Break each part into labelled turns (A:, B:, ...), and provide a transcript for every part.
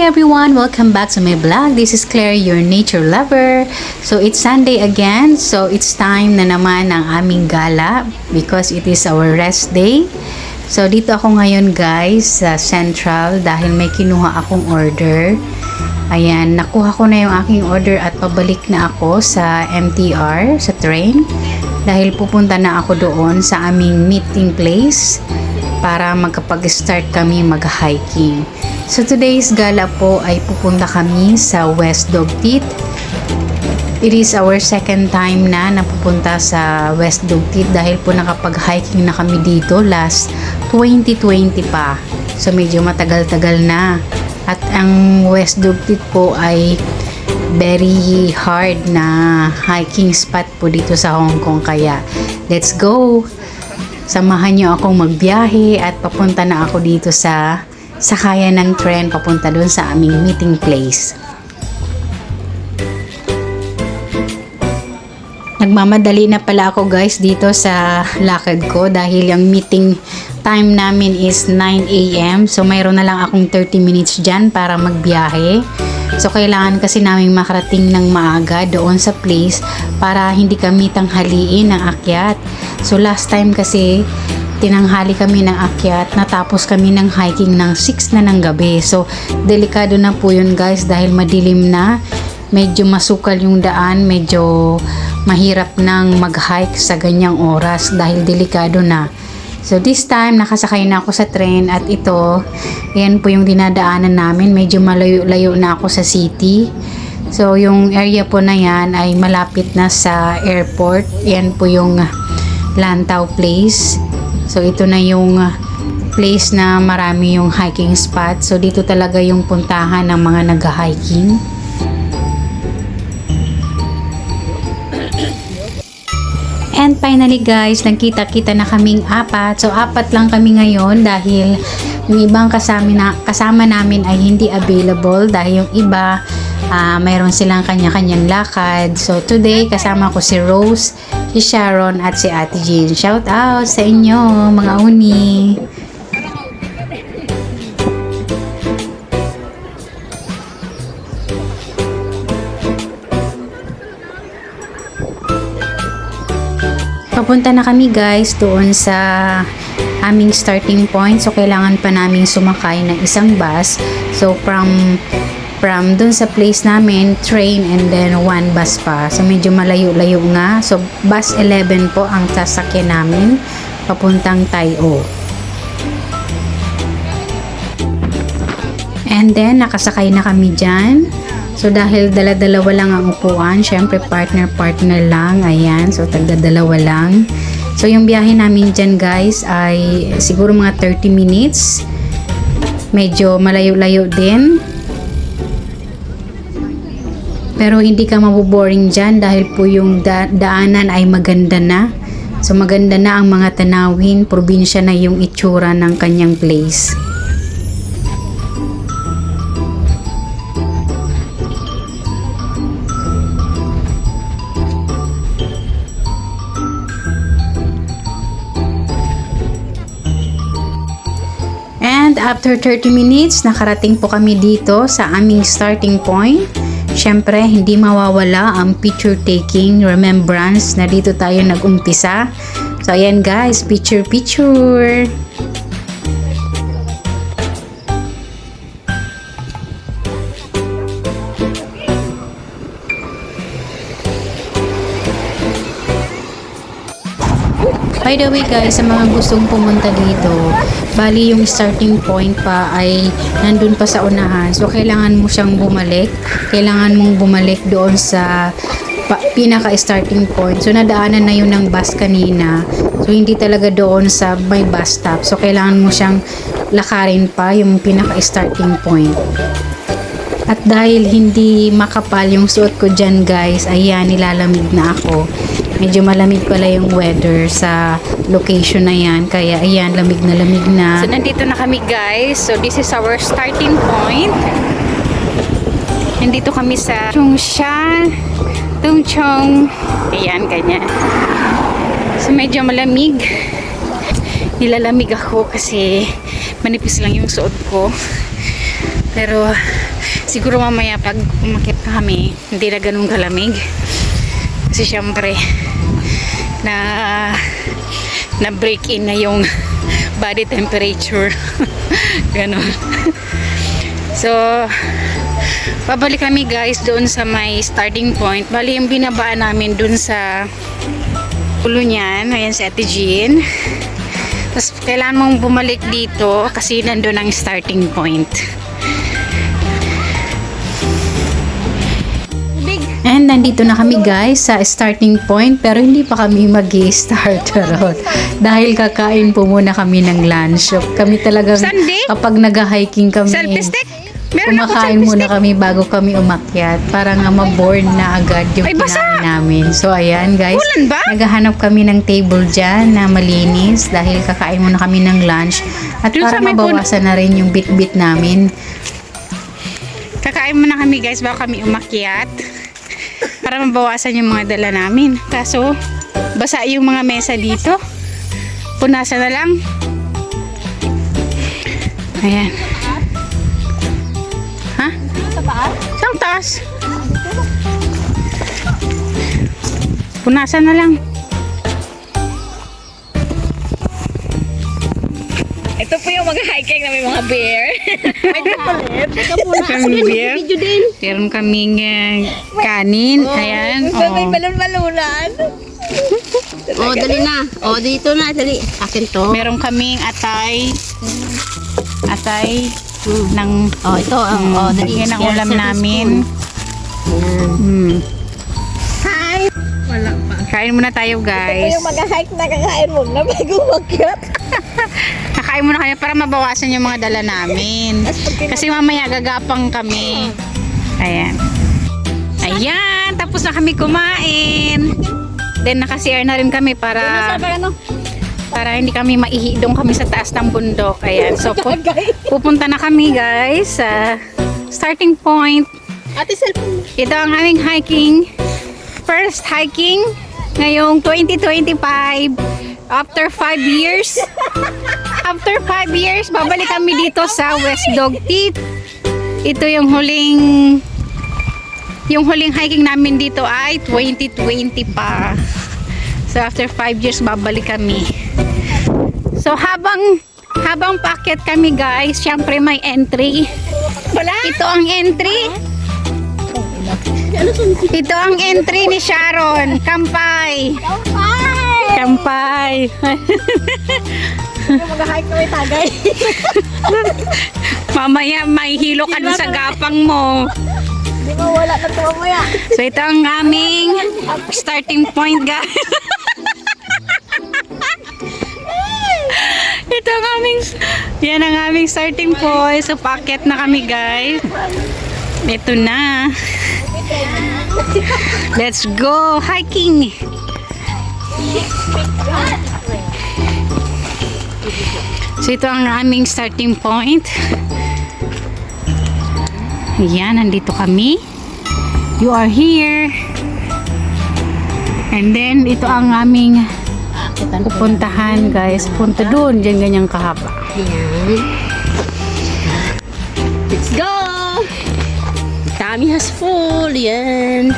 A: everyone! Welcome back to my vlog. This is Claire, your nature lover. So it's Sunday again. So it's time na naman ng aming gala because it is our rest day. So dito ako ngayon guys sa Central dahil may kinuha akong order. Ayan, nakuha ko na yung aking order at pabalik na ako sa MTR, sa train. Dahil pupunta na ako doon sa aming meeting place para magkapag-start kami mag-hiking. So today's gala po ay pupunta kami sa West Dogtit. It is our second time na napupunta sa West Dogtit dahil po nakapag-hiking na kami dito last 2020 pa. So medyo matagal-tagal na. At ang West Dogtit po ay very hard na hiking spot po dito sa Hong Kong, kaya let's go! Samahan niyo akong magbiyahe at papunta na ako dito sa sakayan ng tren papunta doon sa aming meeting place. Nagmamadali na pala ako guys dito sa lakad ko dahil yung meeting time namin is 9 AM. So mayroon na lang akong 30 minutes dyan para magbiyahe. So kailangan kasi namin makarating ng maaga doon sa place para hindi kami tanghaliin ng akyat. So last time kasi tinanghali kami ng akyat, natapos kami ng hiking ng 6 na ng gabi. So delikado na po yun guys dahil madilim na, medyo masukal yung daan, medyo mahirap nang mag-hike sa ganyang oras dahil delikado na. So this time nakasakay na ako sa train at ito, yan po yung dinadaanan namin, medyo malayo-layo na ako sa city. So yung area po na yan ay malapit na sa airport, yan po yung Lantau Place. So ito na yung place na marami yung hiking spot. So dito talaga yung puntahan ng mga nag-hiking. And finally guys, nagkita-kita na kaming apat. So apat lang kami ngayon dahil yung ibang kasama namin ay hindi available dahil yung iba mayroon silang kanya-kanyang lakad. So today kasama ko si Rose, si Sharon at si Ate Jean. Shout out sa inyo mga uni. Papunta na kami guys doon sa aming starting point. So kailangan pa naming sumakay ng isang bus. So from doon sa place namin, train and then one bus pa. So medyo malayo-layo nga. So bus 11 po ang sasakyan namin papuntang Tai O. And then nakasakay na kami dyan. So dahil dala-dalawa lang ang upuan, syempre partner-partner lang, ayan, so tagda-dalawa lang. So yung biyahe namin dyan guys ay siguro mga 30 minutes, medyo malayo-layo din. Pero hindi ka maboboring dyan dahil po yung daanan ay maganda na. So maganda na ang mga tanawin, probinsya na yung itsura ng kanyang place. And after 30 minutes, nakarating po kami dito sa aming starting point. Syempre, hindi mawawala ang picture taking, remembrance na dito tayo nag-umpisa. So ayan guys, picture. By the way guys, sa mga gustong pumunta dito, bali yung starting point pa ay nandun pa sa unahan. So kailangan mo siyang bumalik. Kailangan mong bumalik doon sa pinaka-starting point. So nadaanan na yun ng bus kanina. So hindi talaga doon sa may bus stop. So kailangan mo siyang lakarin pa yung pinaka-starting point. At dahil hindi makapal yung suot ko dyan guys, ayan, nilalamig na ako. Medyo malamig pala yung weather sa location na yan. Kaya ayan, lamig na. So nandito na kami guys. So this is our starting point. Nandito kami sa Chongsha, Tumchong. Ayan, ganyan. So medyo malamig. Nilalamig ako kasi manipis lang yung suot ko. Pero siguro mamaya pag umakyat kami, hindi na ganun kalamig. Kasi syempre na break in na yung body temperature. Ganon. So babalik kami guys doon sa may starting point. Bali yung binabaan namin doon sa ulo niyan. Ayan si Ate Jean. Tapos kailangan mong bumalik dito kasi nandun ang starting point. And nandito na kami guys sa starting point, pero hindi pa kami mag-i-start dahil kakain po muna kami ng lunch. So, kami talaga kapag nag-hiking kami, kumakain muna kami bago kami umakyat para nga ma-board na agad yung kinain namin. So ayan guys, naghahanap kami ng table dyan na malinis dahil kakain muna kami ng lunch at para mabawasan na rin yung bit-bit namin. Kakain muna kami guys bago kami umakyat para mabawasan yung mga dala namin. Kaso basa yung mga mesa dito, punasan na lang. Ayan. Ha? Sa taas? Saan taas? Punasan na lang.
B: Ito po yung mga hiking na may mga bear. May palit.
A: Kaming beer. Meron kaming kanin. Ayan.
B: May balon-balunan.
C: Dali na. Dito na, dali. Akin to.
A: Meron kaming atay. Atay. Ng,
C: Ito. Dali.
A: yan ang ulam namin.
B: Hi! Wala pa.
A: Kain muna tayo guys.
B: Ito yung mag-hike na kakain mo na bago makyat.
A: Kakain muna kami para mabawasan yung mga dala namin. Kasi mamaya gagapang kami. Ayan. Ayan. Tapos na kami kumain. Then naka-CR na rin kami para hindi kami maihi. Doon kami sa taas ng bundok. Ayan. So pupunta na kami guys sa starting point.
B: Ate, cellphone.
A: Ito ang aming hiking. First hiking ngayong 2025. After 5 years. After 5 years, babalik kami dito sa West Dog Teeth. Ito yung huling hiking namin dito ay 2020 pa. So after 5 years, babalik kami. So habang paakyat kami guys, syempre may entry. Ito ang entry. Ito ang entry ni Sharon. Kampay. Kampay.
B: Yung mag-hike na may tagay.
A: Mamaya may hilo ka dun sa gapang mo.
B: Di ba wala na ito mamaya?
A: So ito ang aming starting point guys. Ito ang yan ang aming starting point. So paakyat na kami guys. Ito na. Let's go hiking. So ito ang aming starting point. Ayan, nandito kami. You are here. And then ito ang aming pupuntahan guys. Punta doon, dyan ganyang kahaba.
C: Ayan. Let's go! Tummy has full. Yan.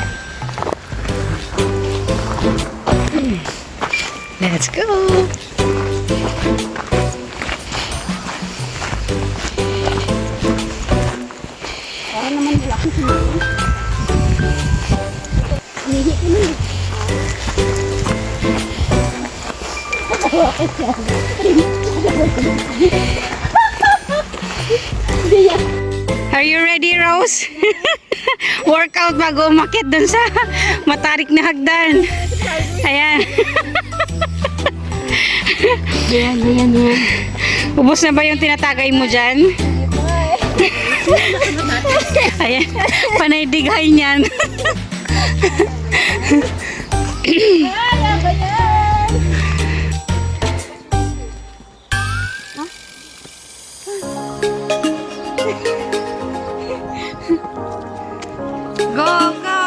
A: Let's go! Are you ready, Rose? Workout bago umakyat dun sa matarik na hagdan. Ayan.
C: Ayan.
A: Ubus na ba yung tinatagay mo dyan? Ayan. Panaydigay niyan. Go, go!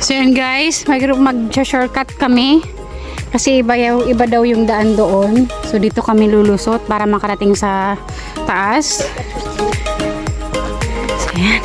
A: So yun guys, mag-shortcut kami kasi iba daw yung daan doon. So dito kami lulusot para makarating sa taas. So yan.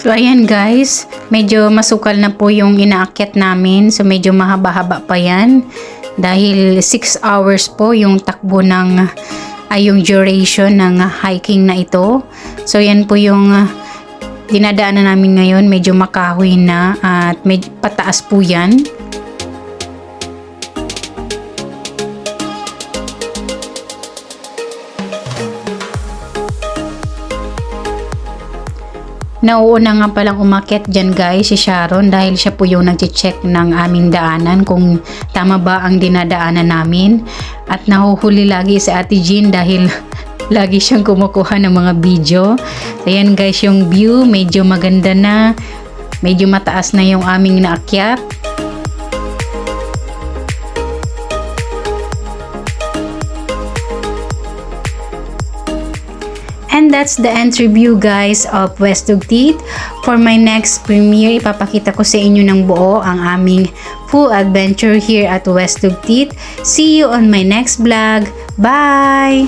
A: So ayan guys, medyo masukal na po yung inaakyat namin. So medyo mahaba-haba pa yan. Dahil 6 hours po yung takbo ng, yung duration ng hiking na ito. So yan po yung dinadaanan namin ngayon. Medyo makahoy na at medyo pataas po yan. Nauuna nga palang umakyat dyan guys si Sharon dahil siya po yung nag-check ng aming daanan kung tama ba ang dinadaanan namin. At nahuhuli lagi si Ate Jean dahil lagi siyang kumukuha ng mga video. So yan guys yung view, medyo maganda na, medyo mataas na yung aming naakyat. And that's the entry view guys of West Dugtit. For my next premiere, ipapakita ko sa inyo ng buo ang aming full adventure here at West Dugtit. See you on my next vlog. Bye!